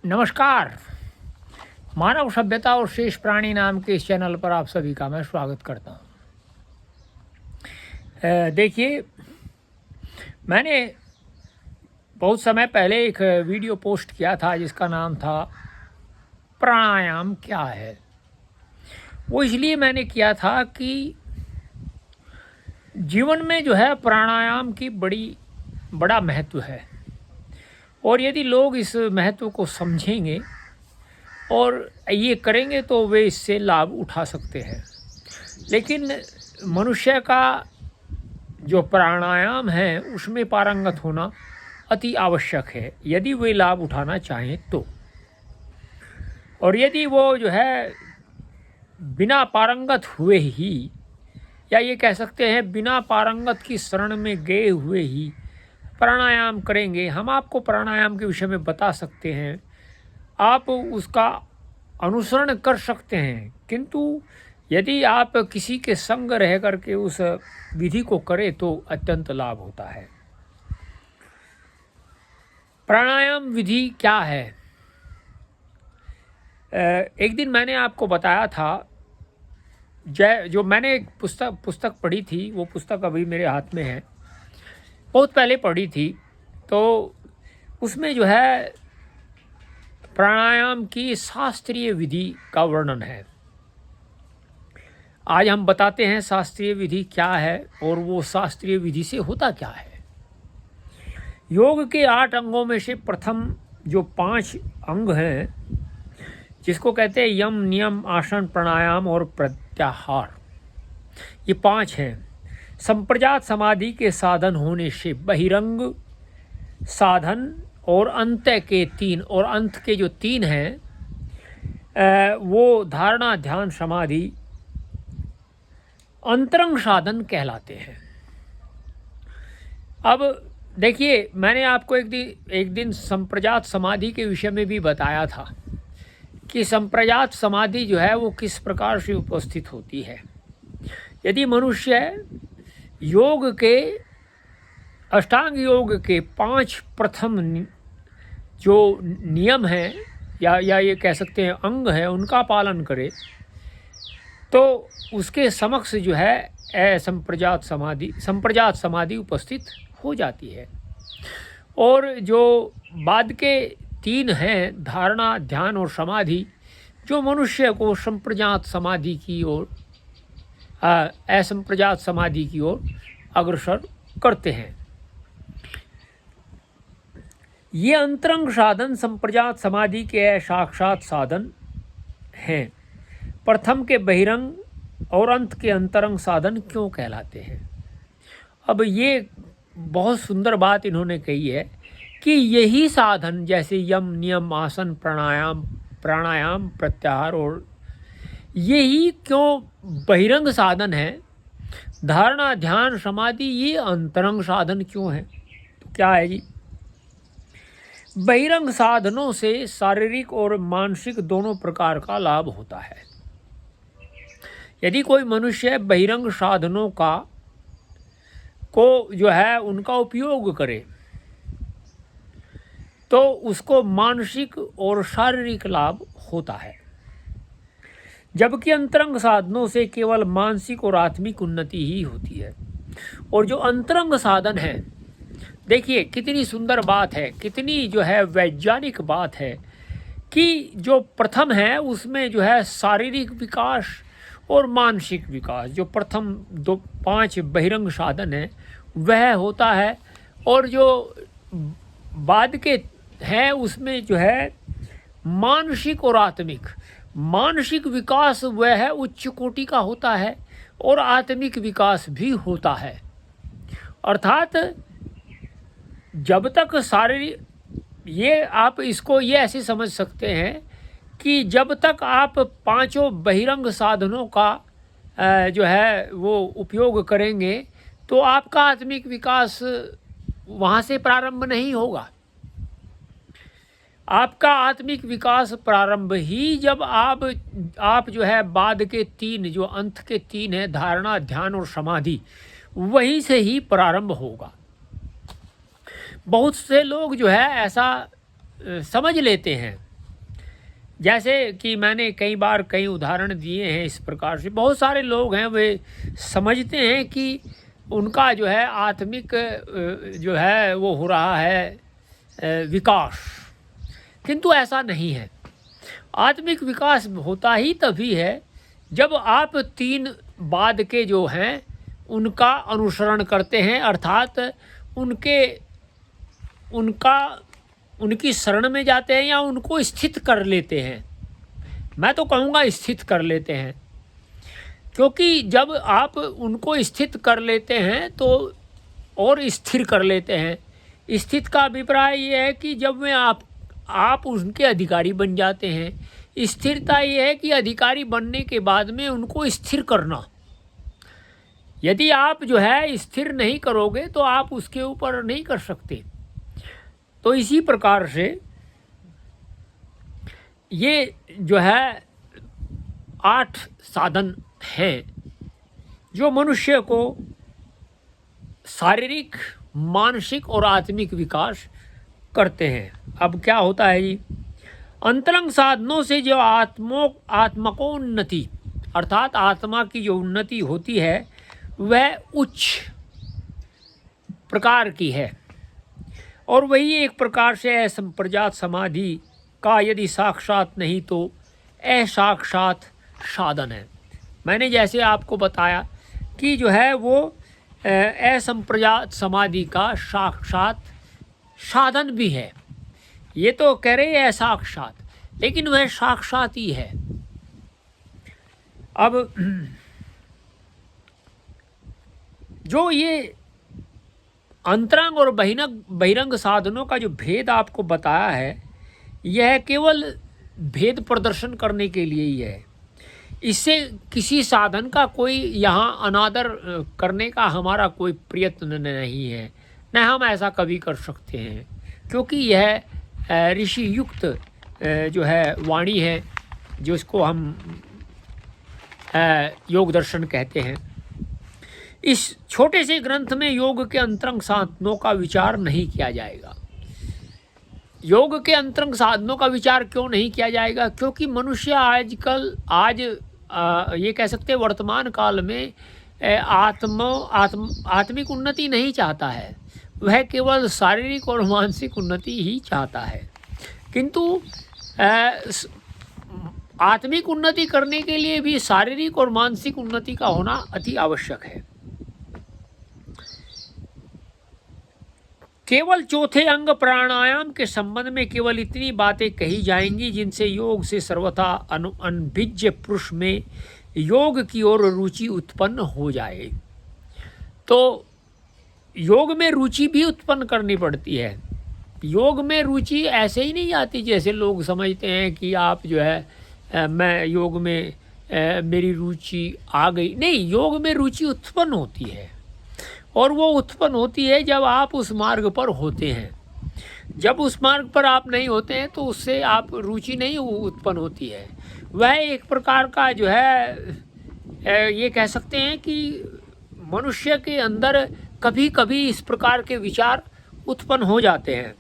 नमस्कार। मानव सभ्यता और शेष प्राणी नाम के इस चैनल पर आप सभी का मैं स्वागत करता हूँ। देखिए, मैंने बहुत समय पहले एक वीडियो पोस्ट किया था जिसका नाम था प्राणायाम क्या है। वो इसलिए मैंने किया था कि जीवन में जो है प्राणायाम की बड़ा महत्व है, और यदि लोग इस महत्व को समझेंगे और ये करेंगे तो वे इससे लाभ उठा सकते हैं। लेकिन मनुष्य का जो प्राणायाम है उसमें पारंगत होना अति आवश्यक है यदि वे लाभ उठाना चाहें तो। और यदि वो जो है बिना पारंगत हुए ही, या ये कह सकते हैं बिना पारंगत की शरण में गए हुए ही प्राणायाम करेंगे, हम आपको प्राणायाम के विषय में बता सकते हैं, आप उसका अनुसरण कर सकते हैं, किंतु यदि आप किसी के संग रह करके उस विधि को करें तो अत्यंत लाभ होता है। प्राणायाम विधि क्या है? एक दिन मैंने आपको बताया था, जो मैंने एक पुस्तक पढ़ी थी, वो पुस्तक अभी मेरे हाथ में है, बहुत पहले पढ़ी थी, तो उसमें जो है प्राणायाम की शास्त्रीय विधि का वर्णन है। आज हम बताते हैं शास्त्रीय विधि क्या है और वो शास्त्रीय विधि से होता क्या है। योग के 8 अंगों में से प्रथम जो 5 अंग हैं, जिसको कहते हैं यम, नियम, आसन, प्राणायाम और प्रत्याहार, ये 5 हैं। संप्रजात समाधि के साधन होने से बहिरंग साधन और अंत के 3, और अंत के जो 3 हैं वो धारणा, ध्यान, समाधि अंतरंग साधन कहलाते हैं। अब देखिए, मैंने आपको एक दिन संप्रजात समाधि के विषय में भी बताया था कि संप्रजात समाधि जो है वो किस प्रकार से उपस्थित होती है। यदि मनुष्य योग के, अष्टांग योग के 5 प्रथम जो नियम हैं या ये कह सकते हैं अंग हैं, उनका पालन करे तो उसके समक्ष जो है संप्रजात समाधि उपस्थित हो जाती है। और जो बाद के 3 हैं, धारणा, ध्यान और समाधि, जो मनुष्य को संप्रजात समाधि की ओर, असंप्रजात समाधि की ओर अग्रसर करते हैं। ये अंतरंग साधन संप्रजात समाधि के साक्षात साधन हैं। प्रथम के बहिरंग और अंत के अंतरंग साधन क्यों कहलाते हैं? अब ये बहुत सुंदर बात इन्होंने कही है कि यही साधन, जैसे यम, नियम, आसन, प्राणायाम, प्रत्याहार, और यही क्यों बहिरंग साधन है, धारणा, ध्यान, समाधि ये अंतरंग साधन क्यों है? तो क्या है जी? बहिरंग साधनों से शारीरिक और मानसिक दोनों प्रकार का लाभ होता है। यदि कोई मनुष्य बहिरंग साधनों को जो है उनका उपयोग करे तो उसको मानसिक और शारीरिक लाभ होता है, जबकि अंतरंग साधनों से केवल मानसिक और आत्मिक उन्नति ही होती है। और जो अंतरंग साधन है, देखिए कितनी सुंदर बात है, कितनी जो है वैज्ञानिक बात है कि जो प्रथम है उसमें जो है शारीरिक विकास और मानसिक विकास, जो प्रथम 5 बहिरंग साधन है वह होता है, और जो बाद के हैं उसमें जो है मानसिक और आत्मिक, मानसिक विकास वह है उच्च कोटि का होता है, और आत्मिक विकास भी होता है। अर्थात जब तक शारीरिक, ये आप इसको ये ऐसे समझ सकते हैं कि जब तक आप 5 बहिरंग साधनों का जो है वो उपयोग करेंगे तो आपका आत्मिक विकास वहाँ से प्रारंभ नहीं होगा। आपका आत्मिक विकास प्रारंभ ही जब आप जो है बाद के 3, जो अंत के 3 हैं, धारणा, ध्यान और समाधि, वहीं से ही प्रारंभ होगा। बहुत से लोग जो है ऐसा समझ लेते हैं जैसे कि मैंने कई बार कई उदाहरण दिए हैं इस प्रकार से। बहुत सारे लोग हैं वे समझते हैं कि उनका जो है आत्मिक जो है वो हो रहा है विकास, किंतु ऐसा नहीं है। आत्मिक विकास होता ही तभी है जब आप 3 बाद के जो हैं उनका अनुसरण करते हैं, अर्थात उनकी शरण में जाते हैं या उनको स्थित कर लेते हैं। मैं तो कहूँगा स्थित कर लेते हैं, क्योंकि जब आप उनको स्थित कर लेते हैं तो और स्थिर कर लेते हैं। स्थित का अभिप्राय ये है कि जब में आप उनके अधिकारी बन जाते हैं। स्थिरता ये है कि अधिकारी बनने के बाद में उनको स्थिर करना। यदि आप जो है स्थिर नहीं करोगे तो आप उसके ऊपर नहीं कर सकते। तो इसी प्रकार से ये जो है 8 साधन हैं जो मनुष्य को शारीरिक, मानसिक और आत्मिक विकास करते हैं। अब क्या होता है जी, अंतरंग साधनों से जो आत्मकोन्नति अर्थात आत्मा की जो उन्नति होती है वह उच्च प्रकार की है, और वही एक प्रकार से असंप्रजात समाधि का यदि साक्षात नहीं तो असाक्षात साधन है। मैंने जैसे आपको बताया कि जो है वो असंप्रजात समाधि का साक्षात साधन भी है। ये तो कह रहे हैं साक्षात, लेकिन वह साक्षात ही है। अब जो ये अंतरंग और बहिरंग साधनों का जो भेद आपको बताया है, यह केवल भेद प्रदर्शन करने के लिए ही है। इससे किसी साधन का कोई यहाँ अनादर करने का हमारा कोई प्रयत्न नहीं है, न हम ऐसा कभी कर सकते हैं, क्योंकि यह ऋषि युक्त जो है वाणी है, जो इसको हम योग दर्शन कहते हैं। इस छोटे से ग्रंथ में योग के अंतरंग साधनों का विचार नहीं किया जाएगा। योग के अंतरंग साधनों का विचार क्यों नहीं किया जाएगा? क्योंकि मनुष्य आज ये कह सकते हैं वर्तमान काल में आत्मिक उन्नति नहीं चाहता है, वह केवल शारीरिक और मानसिक उन्नति ही चाहता है। किंतु आत्मिक उन्नति करने के लिए भी शारीरिक और मानसिक उन्नति का होना अति आवश्यक है। केवल चौथे अंग प्राणायाम के संबंध में केवल इतनी बातें कही जाएंगी जिनसे योग से सर्वथा अनभिज्य पुरुष में योग की ओर रुचि उत्पन्न हो जाए। तो योग में रुचि भी उत्पन्न करनी पड़ती है। योग में रुचि ऐसे ही नहीं आती जैसे लोग समझते हैं कि आप जो है मैं योग में मेरी रुचि आ गई। नहीं, योग में रुचि उत्पन्न होती है, और वो उत्पन्न होती है जब आप उस मार्ग पर होते हैं। जब उस मार्ग पर आप नहीं होते हैं तो उससे आप रुचि नहीं उत्पन्न होती है। वह एक प्रकार का जो है ये कह सकते हैं कि मनुष्य के अंदर कभी कभी इस प्रकार के विचार उत्पन्न हो जाते हैं।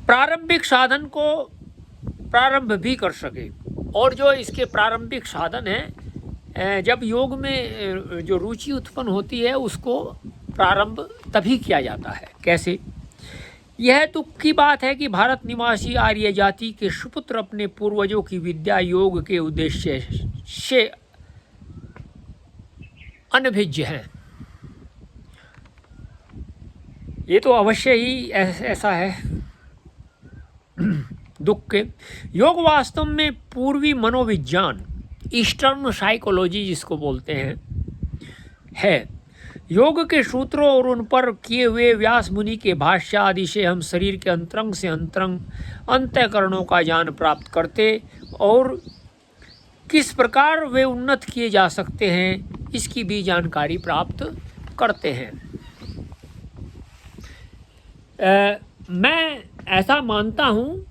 प्रारंभिक साधन को प्रारंभ भी कर सके, और जो इसके प्रारंभिक साधन हैं, जब योग में जो रुचि उत्पन्न होती है उसको प्रारंभ तभी किया जाता है। कैसे? यह दुख की बात है कि भारत निवासी आर्य जाति के सुपुत्र अपने पूर्वजों की विद्या योग के उद्देश्य से अनभिज्ञ हैं। ये तो अवश्य ही ऐसा है। दुख के योग वास्तव में पूर्वी मनोविज्ञान, ईस्टर्न साइकोलॉजी जिसको बोलते हैं, है। योग के सूत्रों और उन पर किए हुए व्यास मुनि के भाष्य आदि से हम शरीर के अंतरंग से अंतरंग अंतःकरणों का ज्ञान प्राप्त करते और किस प्रकार वे उन्नत किए जा सकते हैं इसकी भी जानकारी प्राप्त करते हैं। मैं ऐसा मानता हूँ,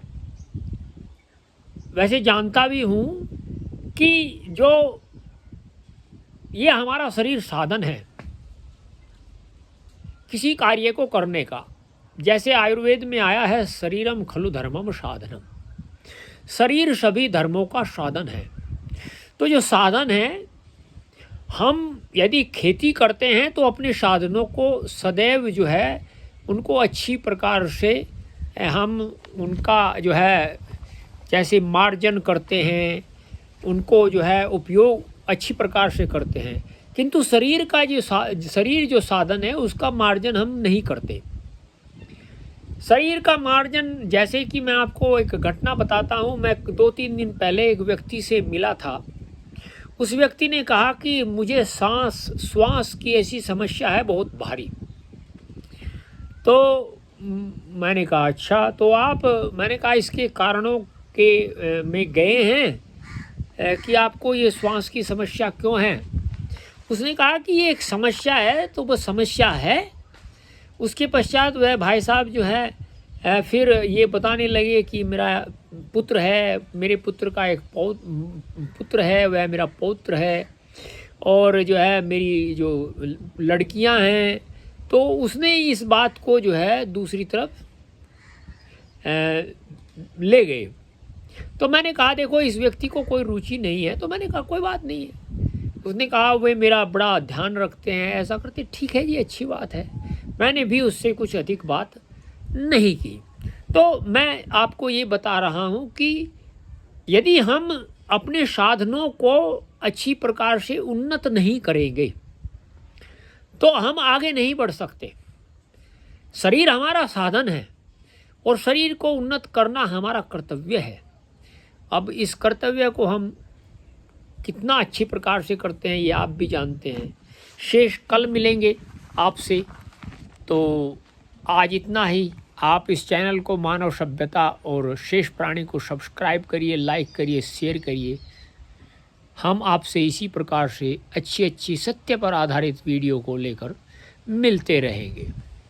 वैसे जानता भी हूँ कि जो ये हमारा शरीर साधन है किसी कार्य को करने का, जैसे आयुर्वेद में आया है, शरीरम खलु धर्मम साधनम, शरीर सभी धर्मों का साधन है। तो जो साधन है, हम यदि खेती करते हैं तो अपने साधनों को सदैव जो है उनको अच्छी प्रकार से हम उनका जो है जैसे मार्जन करते हैं, उनको जो है उपयोग अच्छी प्रकार से करते हैं। किंतु शरीर का शरीर जो साधन है उसका मार्जन हम नहीं करते। शरीर का मार्जन, जैसे कि मैं आपको एक घटना बताता हूँ। मैं 2-3 दिन पहले एक व्यक्ति से मिला था। उस व्यक्ति ने कहा कि मुझे श्वास की ऐसी समस्या है बहुत भारी। तो मैंने कहा अच्छा, तो मैंने कहा इसके कारणों के में गए हैं कि आपको ये श्वास की समस्या क्यों है। उसने कहा कि ये एक समस्या है, तो वो समस्या है। उसके पश्चात वह भाई साहब जो है फिर ये बताने लगे कि मेरा पुत्र है, मेरे पुत्र का एक पुत्र है, वह मेरा पौत्र है, और जो है मेरी जो लड़कियां हैं। तो उसने इस बात को जो है दूसरी तरफ ले गए। तो मैंने कहा देखो इस व्यक्ति को कोई रुचि नहीं है। तो मैंने कहा कोई बात नहीं है। उसने कहा वे मेरा बड़ा ध्यान रखते हैं, ऐसा करते। ठीक है जी, अच्छी बात है। मैंने भी उससे कुछ अधिक बात नहीं की। तो मैं आपको ये बता रहा हूँ कि यदि हम अपने साधनों को अच्छी प्रकार से उन्नत नहीं करेंगे तो हम आगे नहीं बढ़ सकते। शरीर हमारा साधन है और शरीर को उन्नत करना हमारा कर्तव्य है। अब इस कर्तव्य को हम कितना अच्छी प्रकार से करते हैं ये आप भी जानते हैं। शेष कल मिलेंगे आपसे। तो आज इतना ही। आप इस चैनल को मानव सभ्यता और शेष प्राणी को सब्सक्राइब करिए, लाइक करिए, शेयर करिए। हम आपसे इसी प्रकार से अच्छी अच्छी सत्य पर आधारित वीडियो को लेकर मिलते रहेंगे।